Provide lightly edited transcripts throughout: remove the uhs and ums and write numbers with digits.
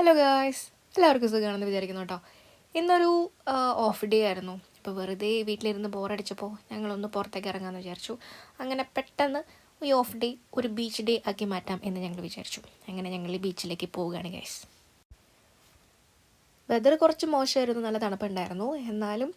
Hello guys, എല്ലാവർക്കും സുഖമാണെന്ന് വിചാരിക്കുന്നു കേട്ടോ. ഇന്നൊരു ഓഫ് ഡേ ആയിരുന്നു. ഇപ്പോൾ വെറുതെ വീട്ടിലിരുന്ന് ബോറടിച്ചപ്പോൾ ഞങ്ങളൊന്ന് പുറത്തേക്ക് ഇറങ്ങാമെന്ന് വിചാരിച്ചു. അങ്ങനെ പെട്ടെന്ന് ഈ ഓഫ് ഡേ ഒരു ബീച്ച് ഡേ ആക്കി മാറ്റാം എന്ന് ഞങ്ങൾ വിചാരിച്ചു. അങ്ങനെ ഞങ്ങൾ ഈ ബീച്ചിലേക്ക് പോവുകയാണ് ഗൈസ്. വെതർ കുറച്ച് മോശമായിരുന്നു, നല്ല തണുപ്പുണ്ടായിരുന്നു. എന്നാലും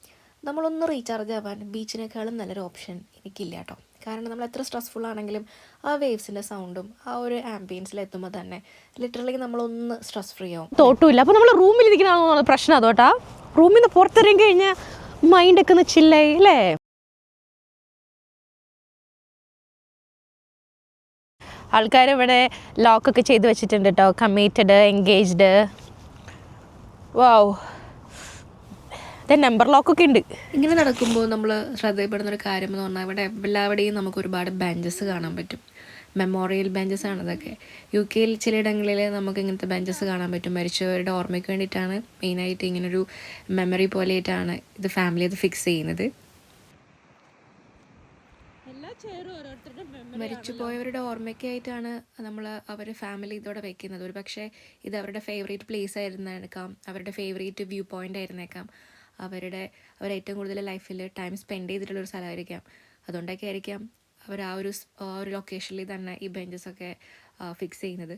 നമ്മളൊന്ന് റീചാർജ് ആവാൻ ബീച്ചിനേക്കാളും നല്ലൊരു ഓപ്ഷൻ എനിക്കില്ല കേട്ടോ. കാരണം നമ്മൾ എത്ര സ്ട്രെസ്ഫുൾ ആണെങ്കിലും ആ വേവ്സിൻ്റെ സൗണ്ടും ആ ഒരു ആംബിയൻസിൽ എത്തുമ്പോൾ തന്നെ ലിറ്ററലി നമ്മളൊന്ന് സ്ട്രെസ് ഫ്രീ ആവും. തോട്ടുമില്ല. അപ്പോൾ നമ്മൾ റൂമിലിരിക്കണമെന്നുള്ള പ്രശ്നം അതോട്ടാ. റൂമിൽ നിന്ന് പുറത്തിറങ്ങി കഴിഞ്ഞാൽ മൈൻഡൊക്കെ ഒന്ന് ചില്ലായി അല്ലേ. ആൾക്കാർ ഇവിടെ ലോക്കൊക്കെ ചെയ്ത് വെച്ചിട്ടുണ്ട് കേട്ടോ. Committed, engaged. വാവ്, നമ്പർ ലോക്കൊക്കെ ഉണ്ട്. ഇങ്ങനെ നടക്കുമ്പോൾ നമ്മൾ ശ്രദ്ധയപ്പെടുന്നൊരു കാര്യം എന്ന് പറഞ്ഞാൽ ഇവിടെ എല്ലാവിടെയും നമുക്ക് ഒരുപാട് ബെഞ്ചസ് കാണാൻ പറ്റും. മെമ്മോറിയൽ ബെഞ്ചസ് ആണ് അതൊക്കെ. UK ചിലയിടങ്ങളിൽ നമുക്ക് ഇങ്ങനത്തെ ബെഞ്ചസ് കാണാൻ പറ്റും. മരിച്ചവരുടെ ഓർമ്മയ്ക്ക് വേണ്ടിയിട്ടാണ് മെയിനായിട്ട് ഇങ്ങനൊരു മെമ്മറി പോലെയായിട്ടാണ് ഇത് ഫാമിലി അത് ഫിക്സ് ചെയ്യുന്നത്. മരിച്ചുപോയവരുടെ ഓർമ്മയ്ക്കായിട്ടാണ് നമ്മൾ അവർ ഫാമിലി ഇതോടെ വെക്കുന്നത്. ഒരു പക്ഷേ ഇത് അവരുടെ ഫേവറേറ്റ് പ്ലേസ് ആയിരുന്നേക്കാം, അവരുടെ ഫേവറേറ്റ് വ്യൂ പോയിൻ്റ് ആയിരുന്നേക്കാം, അവരേറ്റവും കൂടുതൽ ലൈഫിൽ ടൈം സ്പെൻഡ് ചെയ്തിട്ടുള്ളൊരു സ്ഥലമായിരിക്കാം. അതുകൊണ്ടൊക്കെ ആയിരിക്കാം അവർ ആ ഒരു ലൊക്കേഷനിൽ തന്നെ ഈ ബെഞ്ചസൊക്കെ ഫിക്സ് ചെയ്യുന്നത്.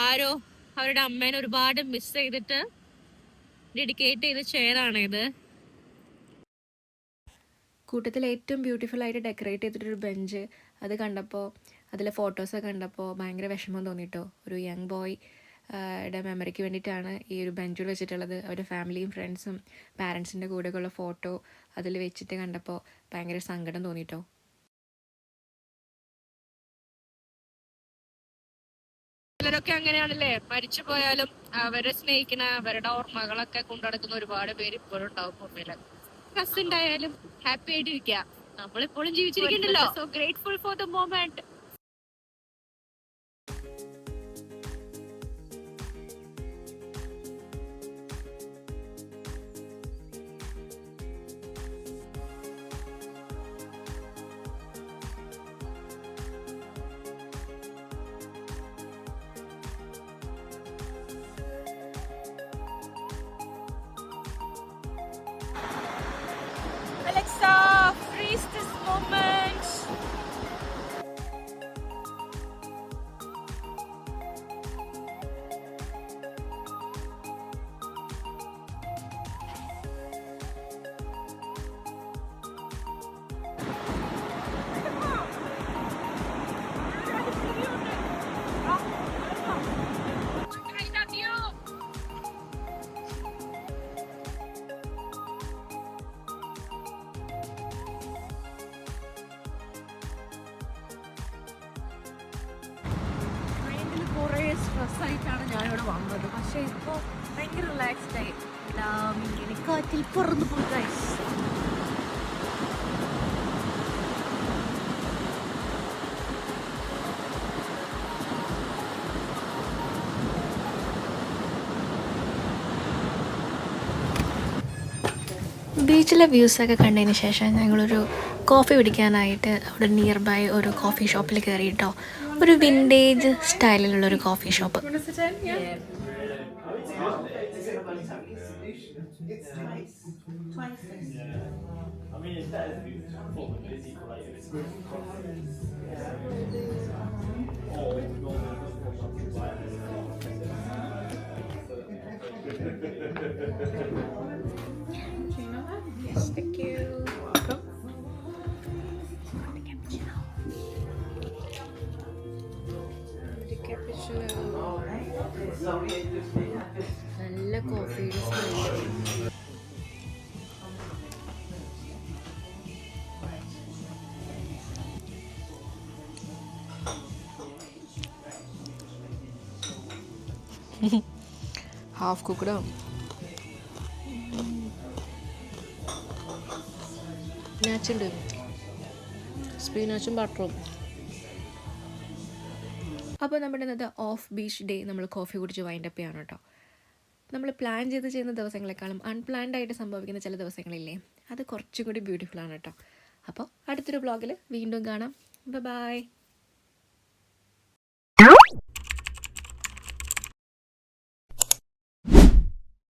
ആരോ അവരുടെ അമ്മേനെ ഒരുപാട് മിസ് ചെയ്തിട്ട് ഡെഡിക്കേറ്റ് ചെയ്ത ചെയറാണ് ഇത്. കൂട്ടത്തിൽ ഏറ്റവും ബ്യൂട്ടിഫുൾ ആയിട്ട് ഡെക്കറേറ്റ് ചെയ്തിട്ടൊരു ബെഞ്ച് അത് കണ്ടപ്പോൾ, അതിലെ ഫോട്ടോസൊക്കെ കണ്ടപ്പോൾ ഭയങ്കര വിഷമം തോന്നിട്ടോ. ഒരു യങ് ബോയ് യുടെ മെമ്മറിക്ക് വേണ്ടിയിട്ടാണ് ഈ ഒരു ബെഞ്ചിൽ വെച്ചിട്ടുള്ളത്. അവരുടെ ഫാമിലിയും ഫ്രണ്ട്സും പാരൻസിൻ്റെ കൂടെയുള്ള ഫോട്ടോ അതിൽ വെച്ചിട്ട് കണ്ടപ്പോൾ ഭയങ്കര സങ്കടം തോന്നിട്ടോ. ചിലരൊക്കെ അങ്ങനെയാണല്ലേ, മരിച്ചു പോയാലും അവരെ സ്നേഹിക്കുന്ന അവരുടെ ഓർമ്മകളൊക്കെ കൊണ്ടുനടക്കുന്ന ഒരുപാട് പേര് ഇപ്പോഴും ഉണ്ടാവും മുമ്പിൽ. കസിൻ ആയാലും ഹാപ്പി ആയിട്ടിരിക്കുക. നമ്മളിപ്പോഴും ജീവിച്ചിരിക്കണ്ടല്ലോ. So grateful for the moment. Alexa, freeze this moment. കുറേ സ്ട്രെസ്സായിട്ടാണ് ഞാനിവിടെ വന്നത്. പക്ഷേ ഇപ്പോൾ ഭയങ്കര റിലാക്സ്ഡ് ആയി. എല്ലാം ഇങ്ങനെ കാറ്റിൽ പറന്ന് പോയി. ബീച്ചിലെ വ്യൂസൊക്കെ കണ്ടതിന് ശേഷം ഞങ്ങളൊരു കോഫി കുടിക്കാനായിട്ട് അവിടെ നിയർ ബൈ ഒരു കോഫി ഷോപ്പിൽ കയറിയിട്ടോ. ഒരു വിൻറ്റേജ് സ്റ്റൈലിലുള്ളൊരു കോഫി ഷോപ്പ്. നല്ല കോഫിയുടെ സ്മെല്ല്. ഹാഫ് കുക്ക്ഡ് സ്പിനാച്ചുണ്ട്, സ്പിനാച്ചും ബട്ടറും. അപ്പോൾ നമ്മുടെ ഇന്നത്തെ ഓഫ് ബീച്ച് ഡേ നമ്മൾ കോഫി കുടിച്ച് വൈൻഡപ്പ് ചെയ്യണം കേട്ടോ. നമ്മൾ പ്ലാൻ ചെയ്ത് ചെയ്യുന്ന ദിവസങ്ങളെക്കാളും അൺപ്ലാൻഡ് ആയിട്ട് സംഭവിക്കുന്ന ചില ദിവസങ്ങളില്ലേ, അത് കുറച്ചും കൂടി ബ്യൂട്ടിഫുൾ ആണ് കേട്ടോ. അപ്പോൾ അടുത്തൊരു വ്ളോഗിൽ വീണ്ടും കാണാം. ബൈ.